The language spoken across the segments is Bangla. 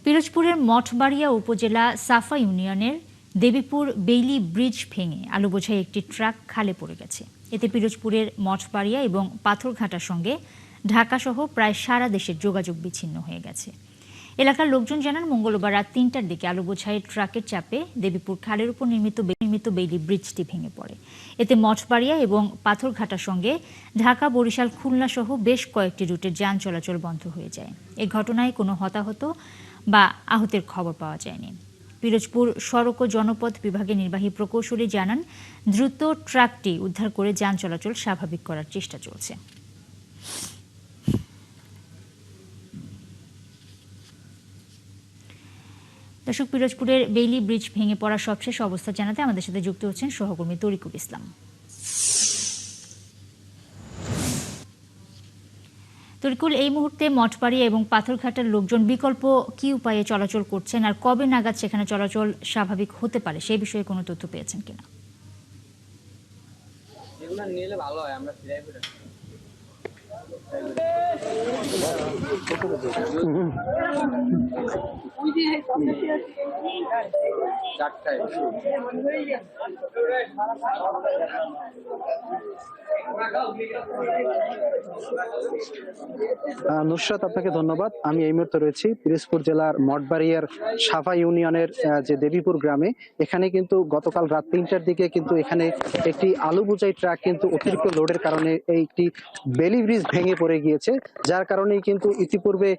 পিরোজপুরের মঠবাড়িয়া উপজেলা সাফা ইউনিয়নের দেবীপুর বেইলি ব্রিজ ভেঙে আলু বোঝাই একটি ট্রাক খালে পড়ে গেছে। এতে পিরোজপুরের মঠবাড়িয়া এবং পাথরঘাটার সঙ্গে ঢাকাসহ প্রায় সারা দেশের যোগাযোগ বিচ্ছিন্ন হয়ে গেছে। এলাকার লোকজন জানান, মঙ্গলবার রাত ৩টার দিকে আলু বোঝাই ট্রাকের চাপে দেবীপুর খালের উপর নির্মিত বেইলি ব্রিজটি ভেঙে পড়ে। এতে মঠবাড়িয়া এবং পাথরঘাটার সঙ্গে ঢাকা, বরিশাল, খুলনা সহ বেশ কয়েকটি রুটের যান চলাচল বন্ধ হয়ে যায়। এ ঘটনায় কোনো হতাহত বা আহতের খবর পাওয়া যায়নি। পিরোজপুর সড়ক ও জনপথ বিভাগের নির্বাহী প্রকৌশলী জানান, দ্রুত ট্রাকটি উদ্ধার করে যান চলাচল স্বাভাবিক করার চেষ্টা চলছে। দর্শক, পিরোজপুরের বেইলি ব্রিজ ভেঙে পড়ার সবশেষ অবস্থা জানাতে আমাদের সাথে যুক্ত হচ্ছেন সহকর্মী তরিকুল ইসলাম। তরিকুল, এই মুহূর্তে মঠবাড়িয়া এবং পাথরঘাটার লোকজন বিকল্প কি উপায়ে চলাচল করছেন, আর কবে নাগাদ সেখানে চলাচল স্বাভাবিক হতে পারে সেই বিষয়ে কোনো তথ্য পেয়েছেন কিনা? নুসরাত, আপনাকে ধন্যবাদ। আমি এই মুহূর্তে রয়েছি পিরোজপুর জেলার মঠবাড়িয়ার সাফা ইউনিয়নের যে দেবীপুর গ্রামে। এখানে কিন্তু গতকাল রাত ৩টার দিকে কিন্তু এখানে একটি আলু বোঝাই ট্রাক কিন্তু অতিরিক্ত লোডের কারণে একটি বেইলি ব্রিজ ভেঙে পড়ে গিয়েছে, যার কারণেই কিন্তু ইতিপূর্বে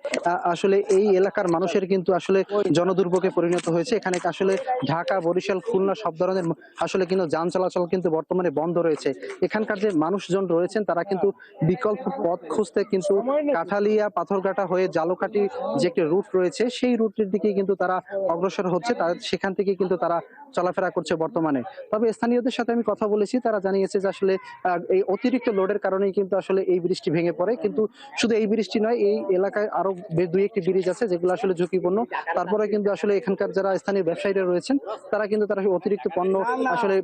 আসলে এই এলাকার মানুষের কিন্তু আসলে জনদুর্ভোগে পরিণত হয়েছে। এখানে আসলে ঢাকা, বরিশাল, খুলনা সব ধরনের আসলে কিন্তু যান চলাচল কিন্তু বর্তমানে বন্ধ রয়েছে। এখানকার যে মানুষজন রয়েছেন তারা কিন্তু বিকল্প পথ খুঁজতে কিন্তু কাঠালিয়া, পাথরঘাটা হয়ে জালকাঠি যে একটি রুট রয়েছে সেই রুটের দিকে কিন্তু তারা অগ্রসর হচ্ছে। সেখান থেকে কিন্তু তারা চলাফেরা করছে বর্তমানে। তবে স্থানীয়দের সাথে আমি কথা বলেছি, তারা জানিয়েছে যে আসলে এই অতিরিক্ত লোডের কারণেই কিন্তু আসলে এই ব্রিজটি ভেঙে পড়ে। কিন্তু শুধু এই ব্রিজটি নয়, এই এলাকায় আরো দুই একটি ব্রিজ আছে যেগুলো আসলে ঝুঁকিপূর্ণ। তারপরে কিন্তু আসলে এখানকার যারা স্থানীয় ব্যবসায়ীরা রয়েছেন তারা কিন্তু তারা অতিরিক্ত পণ্য আসলে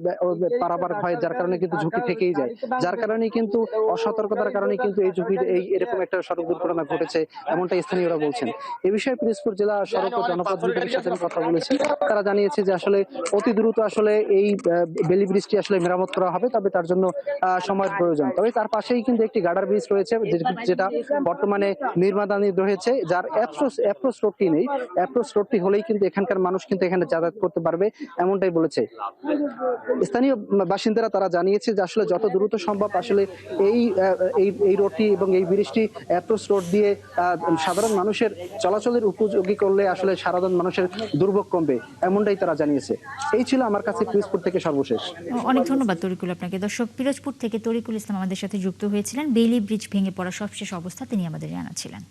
পারাবার হয়, যার কারণে কিন্তু ঝুঁকি থেকেই যায়। যার কারণে কিন্তু অসতর্কতার কারণে কিন্তু এই ঝুঁকির এরকম একটা সড়ক দুর্ঘটনা ঘটেছে, এমনটা স্থানীয়রা বলছেন। এ বিষয়ে পিরোজপুর জেলা সড়ক ও জনপথ বিভাগের সাথে আমি কথা বলেছি। তারা জানিয়েছে যে আসলে অতি দ্রুত আসলে এই বেইলি ব্রিজটি আসলে মেরামত করা হবে, তবে তার জন্য সময়ের প্রয়োজন। তবে তার পাশেই কিন্তু একটি গার্ডার ব্রিজ রয়েছে যেটা বর্তমানে নির্মাণাধীন রয়েছে, যার অ্যাপ্রোচ রোডটি নেই। অ্যাপ্রোচ রোডটি হলেই কিন্তু এখানকার মানুষ কিন্তু এখানে যাতায়াত করতে পারবে, এমনটাই বলেছে স্থানীয় বাসিন্দারা। তারা জানিয়েছে যে আসলে যত দ্রুত সম্ভব আসলে এই রোডটি এবং এই ব্রিজটি অ্যাপ্রোচ রোড দিয়ে সাধারণ মানুষের চলাচলের উপযোগী করলে আসলে সাধারণ মানুষের দুর্ভোগ কমবে, এমনটাই তারা জানিয়েছে। এই ছিল আমার কাছে পিরোজপুর থেকে সর্বশেষ। অনেক ধন্যবাদ তরিকুল আপনাকে। দর্শক, পিরোজপুর থেকে তরিকুল ইসলাম আমাদের সাথে যুক্ত হয়েছিলেন। বেইলি ব্রিজ ভেঙে পড়া সবশেষ অবস্থা তিনি আমাদের জানাচ্ছিলেন।